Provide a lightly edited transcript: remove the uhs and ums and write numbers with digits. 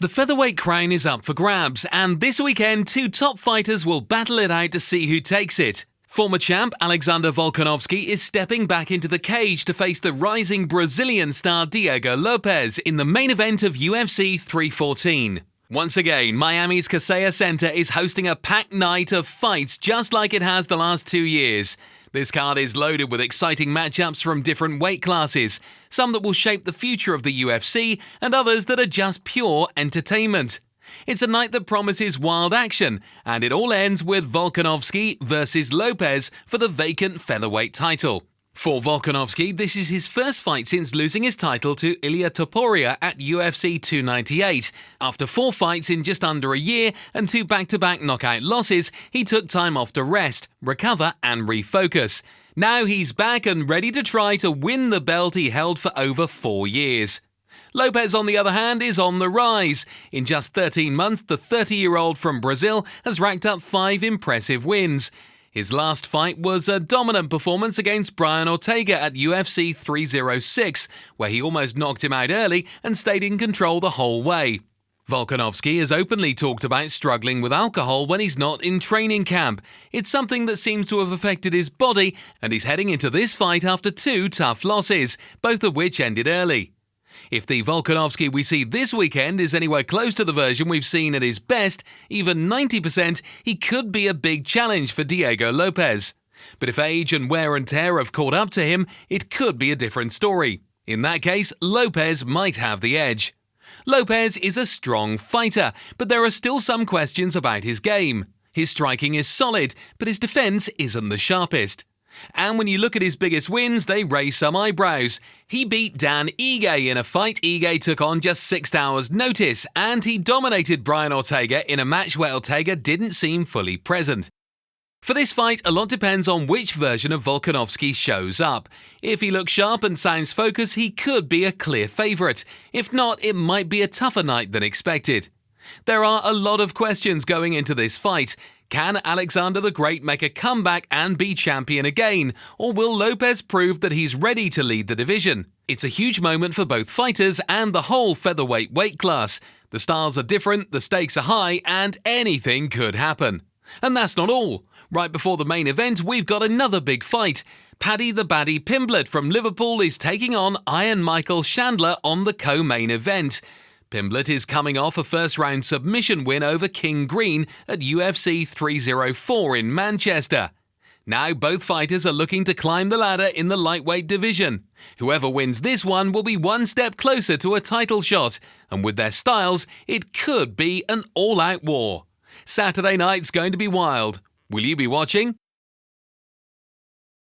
The featherweight crown is up for grabs, and this weekend two top fighters will battle it out to see who takes it. Former champ Alexander Volkanovski is stepping back into the cage to face the rising Brazilian star Diego Lopes in the main event of UFC 314. Once again, Miami's Kaseya Center is hosting a packed night of fights just like it has the last 2 years. This card is loaded with exciting matchups from different weight classes, some that will shape the future of the UFC and others that are just pure entertainment. It's a night that promises wild action, and it all ends with Volkanovski versus Lopes for the vacant featherweight title. For Volkanovski, this is his first fight since losing his title to Ilia Topuria at UFC 298. After 4 fights in just under a year and 2 back-to-back knockout losses, he took time off to rest, recover and refocus. Now he's back and ready to try to win the belt he held for over 4 years. Lopes, on the other hand, is on the rise. In just 13 months, the 30-year-old from Brazil has racked up 5 impressive wins. His last fight was a dominant performance against Brian Ortega at UFC 306, where he almost knocked him out early and stayed in control the whole way. Volkanovski has openly talked about struggling with alcohol when he's not in training camp. It's something that seems to have affected his body, and he's heading into this fight after 2 tough losses, both of which ended early. If the Volkanovski we see this weekend is anywhere close to the version we've seen at his best, even 90%, he could be a big challenge for Diego Lopes. But if age and wear and tear have caught up to him, it could be a different story. In that case, Lopes might have the edge. Lopes is a strong fighter, but there are still some questions about his game. His striking is solid, but his defense isn't the sharpest. And when you look at his biggest wins, they raise some eyebrows. He beat Dan Ige in a fight Ige took on just 6 hours' notice, and he dominated Brian Ortega in a match where Ortega didn't seem fully present. For this fight, a lot depends on which version of Volkanovski shows up. If he looks sharp and sounds focused, he could be a clear favourite. If not, it might be a tougher night than expected. There are a lot of questions going into this fight. Can Alexander the Great make a comeback and be champion again, or will Lopes prove that he's ready to lead the division? It's a huge moment for both fighters and the whole featherweight weight class. The styles are different, the stakes are high, and anything could happen. And that's not all. Right before the main event, we've got another big fight. Paddy the Baddy Pimblett from Liverpool is taking on Iron Michael Chandler on the co-main event. Pimblett is coming off a first-round submission win over King Green at UFC 304 in Manchester. Now both fighters are looking to climb the ladder in the lightweight division. Whoever wins this one will be one step closer to a title shot, and with their styles, it could be an all-out war. Saturday night's going to be wild. Will you be watching?